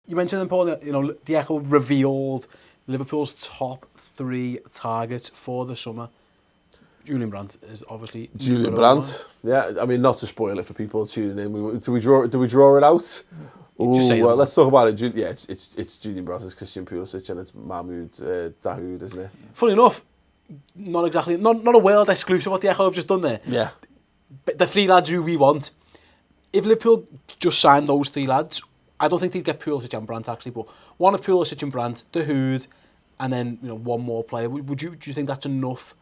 You mentioned them, Paul, the Echo revealed Liverpool's top 3 targets for the summer. Julian Brandt is obviously... Julian Brandt, yeah. I mean, not to spoil it for people tuning in. Do we draw it out? Ooh, well, let's talk about it. Yeah, it's Julian Brandt, it's Christian Pulisic, and it's Mahmoud Dahoud, isn't it? Funny enough, not a world exclusive what the Echo have just done there. Yeah. But the 3 lads who we want, if Liverpool just signed those 3 lads, I don't think they'd get Pulisic and Brandt actually, but one of Pulisic and Brandt, Dahoud, and then one more player. Do you think that's enough?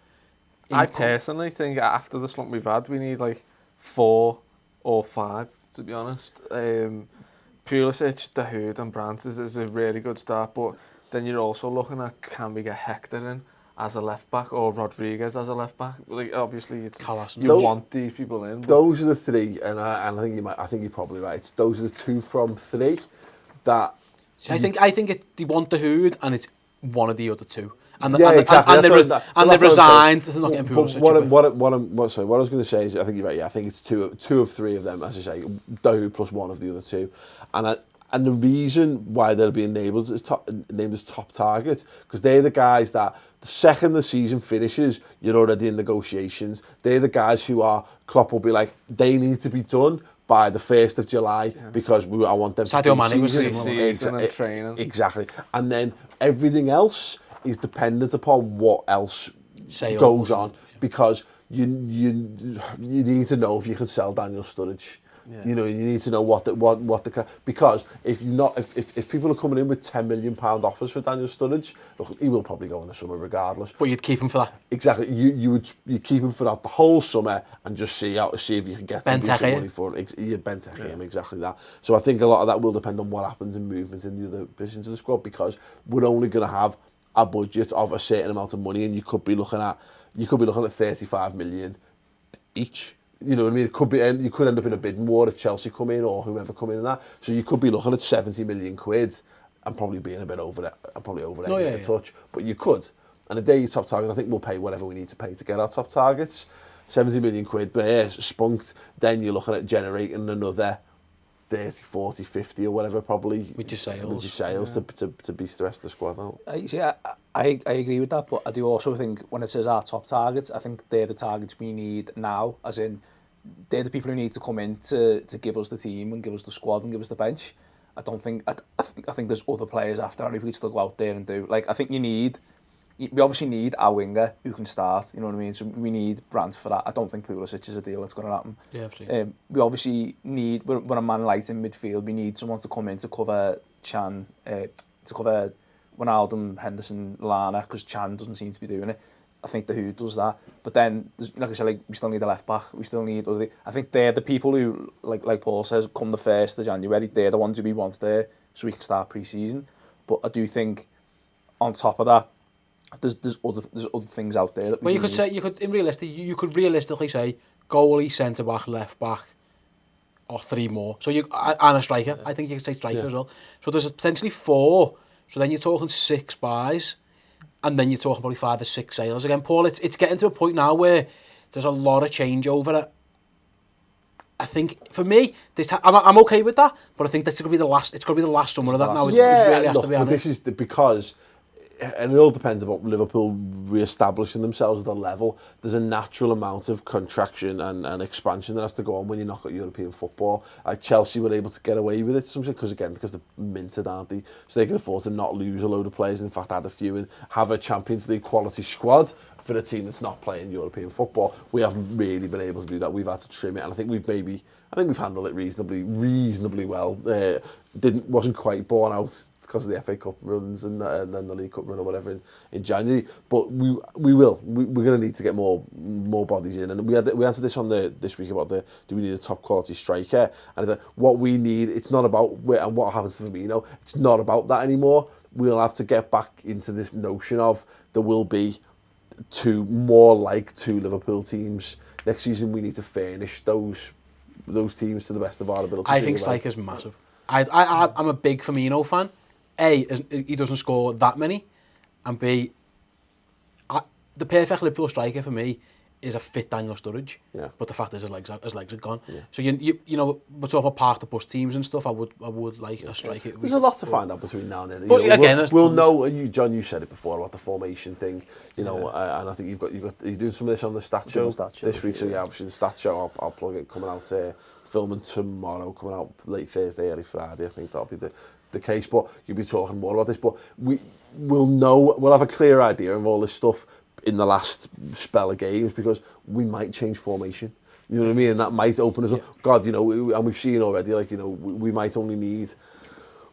I personally think after the slump we've had, we need like 4 or 5, to be honest. Pulisic, Dahoud and Brandt is a really good start, but then you're also looking at, can we get Hector in as a left back or Rodriguez as a left back? Like, obviously, you want these people in. Those are the 3, and I think you're probably right. Those are the 2 from 3 that. I think they want Dahoud, and it's one of the other 2. And exactly. And they're resigned to not getting Pulisic. What I was going to say is, I think you're right. Yeah, I think it's two of 3 of them, as I say, Dahoud plus one of the other 2, and the reason why they're being named as top target, because they're the guys that the second the season finishes, you're already in negotiations. They're the guys who Klopp will be like, they need to be done by the 1st of July because I want them Sadio Mane was similar. Training. Exactly. And then everything else is dependent upon what else goes on, because you need to know if you can sell Daniel Sturridge. Yeah. You need to know what the because if people are coming in with £10 million offers for Daniel Sturridge, look, he will probably go in the summer regardless. But you'd keep him for that. Exactly. You keep him for that the whole summer and just see if you can get some money for it. Him, exactly that. So I think a lot of that will depend on what happens in movement in the other positions of the squad, because we're only going to have a budget of a certain amount of money, and you could be looking at 35 million each. You know what I mean? You could end up in a bidding war if Chelsea come in or whoever come in and that. So you could be looking at 70 million quid and probably being a bit over it, and probably over a touch. But you could. And the day your top targets, I think we'll pay whatever we need to pay to get our top targets. 70 million quid, but spunked. Then you're looking at generating another 30, 40, 50 or whatever, probably. With your sales. To beast the rest of the squad out. I agree with that, but I do also think when it says our top targets, I think they're the targets we need now, as in they're the people who need to come in to give us the team and give us the squad and give us the bench. I think there's other players after who could still go out there and do. Like, I think we obviously need our winger who can start, you know what I mean? So we need Brandt for that. I don't think Pulisic is a deal that's going to happen. Yeah, absolutely. We obviously need, when a man light in midfield, we need someone to come in to cover Chan, to cover Wijnaldum, Henderson, Lana, because Chan doesn't seem to be doing it. I think Dahoud does that. But then, like I said, we still need a left back. We still need other. I think they're the people who, like Paul says, come the 1st of January, they're the ones who we want there so we can start pre-season. But I do think, on top of that, there's other things out there that we you could realistically say goalie, centre back, left back, or 3 more. So and a striker. I think you could say striker as well. So there's potentially 4. So then you're talking 6 buys, and then you're talking probably 5 or 6 sales again. Paul, it's getting to a point now where there's a lot of changeover. I think for me, I'm okay with that, but I think that's going to be the last. It's going to be the last summer of that now. It really has to be honest. This is because. And it all depends about Liverpool re-establishing themselves at a level. There's a natural amount of contraction and expansion that has to go on when you're not got European football. Like Chelsea were able to get away with it because they're minted, aren't they? So they can afford to not lose a load of players. In fact, add a few and have a Champions League quality squad for a team that's not playing European football. We haven't really been able to do that. We've had to trim it, and I think we've handled it reasonably well. Wasn't quite borne out because of the FA Cup runs and then the League Cup run or whatever in January. But we will. We're going to need to get more bodies in. And we answered this on this week about do we need a top quality striker? And it's what we need. It's not about and what happens to Firmino. It's not about that anymore. We'll have to get back into this notion of there will be 2 Liverpool teams next season. We need to furnish those teams to the best of our ability. I think striker's massive. I'm a big Firmino fan. A, he doesn't score that many, and B, the perfect Liverpool striker for me is a fit Daniel Sturridge. Yeah. But the fact is his legs are gone. Yeah. So you know, we're talking about park the bus teams and stuff. I would like a striker. There's a lot to find out between now and then. But again, we'll know. John, you said it before about the formation thing. You know, and I think you're doing some of this on the stat show this week. So yeah, obviously the stat show. I'll plug it coming out. Filming tomorrow, coming out late Thursday, early Friday. I think that'll be the case. But you'll be talking more about this. But we'll know. We'll have a clear idea of all this stuff in the last spell of games, because we might change formation. You know what I mean? And that might open us up. God, you know, and we've seen already, like, you know, we might only need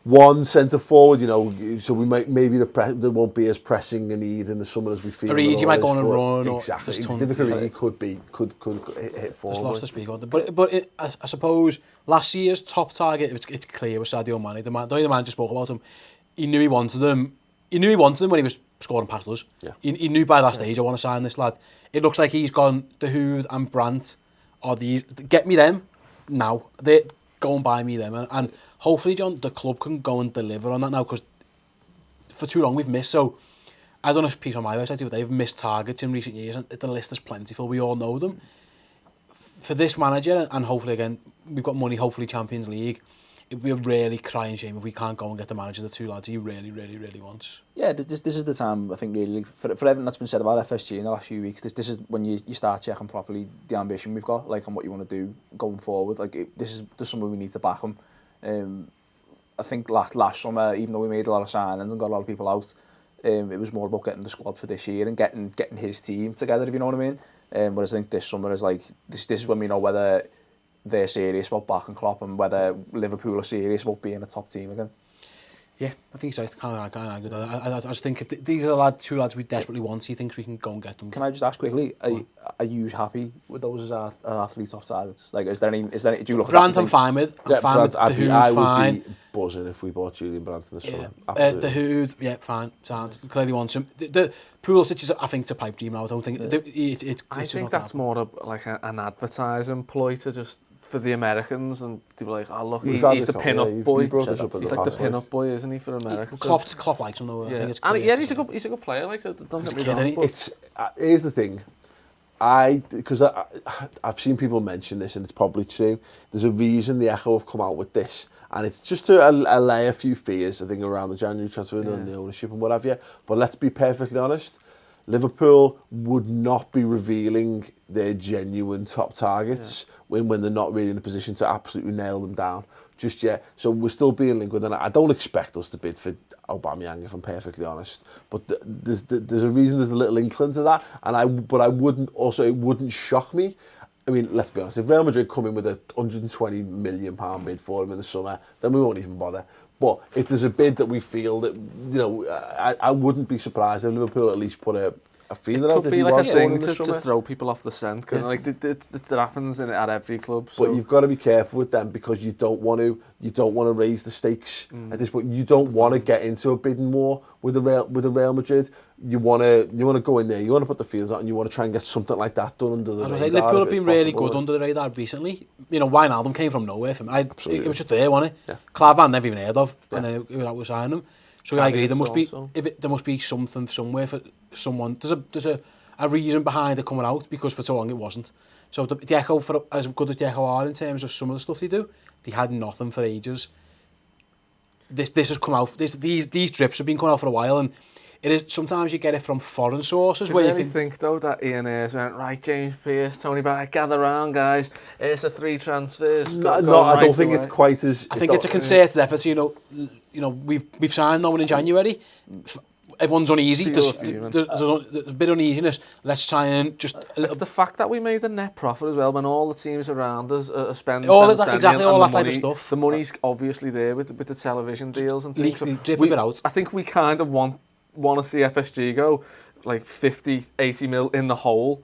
one centre forward, you know, so we might, maybe there won't be as pressing a need in the summer as we feel. You might go on a run. Exactly. It could hit forward. Just lost to speak on it. But I suppose last year's top target, it's clear, was Sadio Mane. The man just spoke about him. He knew he wanted them. He knew he wanted them when he was scoring past us. Yeah. He knew by that stage, I want to sign this lad. It looks like he's gone, De Hood and Brandt are these, get me them now. They're go and buy me them. And hopefully, John, the club can go and deliver on that now, because for too long we've missed. So I don't know if piece on my website, but they've missed targets in recent years, and the list is plentiful. We all know them. For this manager, and hopefully again, we've got money, hopefully Champions League, it'd be a really crying shame if we can't go and get the manager, the two lads he really, really, really wants. Yeah, this is the time, I think, really, for everything that's been said about FSG in the last few weeks, this is when you start checking properly the ambition we've got, like, and what you want to do going forward. Like, there's something we need to back them. I think last summer, even though we made a lot of signings and got a lot of people out, it was more about getting the squad for this year and getting his team together, if you know what I mean. Whereas I think this summer is like, this is when we know whether they're serious about backing Klopp and whether Liverpool are serious about being a top team again. Yeah, I think so. I just think if these are the two lads we desperately want, he thinks we can go and get them. Can I just ask quickly, are you happy with those as our three top targets? Like, is there any, do you look at Brandt I'm fine with. I'm fine with De Hood, I fine. would be buzzing if we bought Julian Brandt in the summer. De Hood, yeah, fine. Sounds clearly wants him. The Pulisic is, I think, it's a pipe dream now. I don't think I think that's more of like an advertising ploy to just for the Americans, and they were like, oh look, he's the pin-up boy. He's like the pin-up boy, isn't he, for America? Klopp likes him though. Yeah. I think it's and yeah, he's a good player. Like, don't get me wrong. Here's the thing. Because I've seen people mention this, and it's probably true. There's a reason the Echo have come out with this, and it's just to allay a few fears, I think, around the January transfer window and the ownership and what have you. But let's be perfectly honest. Liverpool would not be revealing their genuine top targets when they're not really in a position to absolutely nail them down just yet. So we're still being linked with them. I don't expect us to bid for Aubameyang, if I'm perfectly honest. But there's a reason, there's a little inkling to that. But it wouldn't shock me. I mean, let's be honest, if Real Madrid come in with a £120 million bid for him in the summer, then we won't even bother. But if there's a bid that we feel that, you know, I wouldn't be surprised if Liverpool at least put a feeler out. It could be like a thing to throw people off the scent, because like it happens at every club. So. But you've got to be careful with them, because you don't want to raise the stakes at this point. You don't want to get into a bidding war with the Real Madrid. You want to go in there. You want to put the feelers out, and you want to try and get something like that done under the radar. Liverpool have been really good under the radar recently. You know, Wijnaldum came from nowhere for me. It was just there, wasn't it? Yeah. Klavan never even heard of, and then we were signing him. So I agree. There must be something somewhere for someone. There's a reason behind it coming out, because for so long it wasn't. So the Echo, for as good as the Echo are in terms of some of the stuff they do, they had nothing for ages. This has come out. These drips have been coming out for a while, and it is sometimes you get it from foreign sources. Where you can think though that Ian Ayres went, right, James Pearce, Tony Barrett, gather round, guys. Here's the 3 transfers. No, I don't think it's quite as. I think it's a concerted effort. You know, we've signed no one in January. Everyone's uneasy. There's a bit of uneasiness. Let's try and just. It's the fact that we made a net profit as well when all the teams around us are spending. Exactly, all that type of stuff. The money's obviously there with the television deals and things. I think we kind of want to see FSG go like 50, 80 mil in the hole,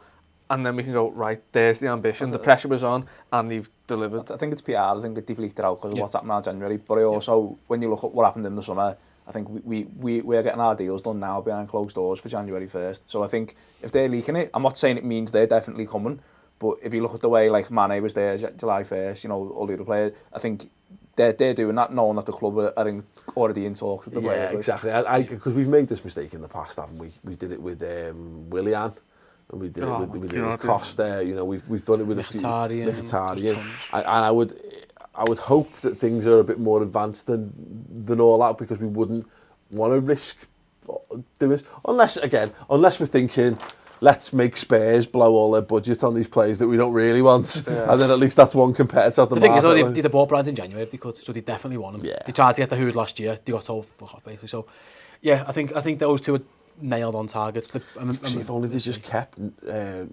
and then we can go, right, there's the ambition. The pressure was on, and they've delivered. I think it's PR. I think they've leaked it out because of what's happening in January. But I also, when you look at what happened in the summer, I think we're getting our deals done now behind closed doors for January 1st. So I think if they're leaking it, I'm not saying it means they're definitely coming, but if you look at the way like Mane was there July 1st, you know, all the other players, I think they're doing that, knowing that the club are already in talks with the players. Yeah, exactly. Because we've made this mistake in the past, haven't we? We did it with Willian. And we did Oh, it with God, Costa, you know, we've done it with Mkhitaryan, a few Mkhitaryan. just tons. And I would hope that things are a bit more advanced than all that, because we wouldn't want to risk doing this unless we're thinking, let's make Spurs blow all their budget on these players that we don't really want, and then at least that's one competitor at the thing is, market. though, they bought brands in January if they could, so they definitely won them. Yeah. They tried to get the Hood last year, they got told fuck off basically. So, yeah, I think those two are nailed on targets. See, if only they just kept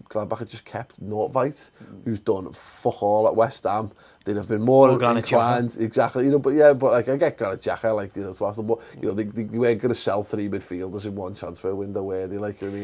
Gladbach had just kept Nordtveit, who's done fuck all at West Ham, they'd have been more Granit inclined. Exactly, you know. But yeah, but like I get Granit Xhaka, like, you know, to ask them, but you know, they weren't going to sell 3 midfielders in one transfer window, were they? Like, I mean,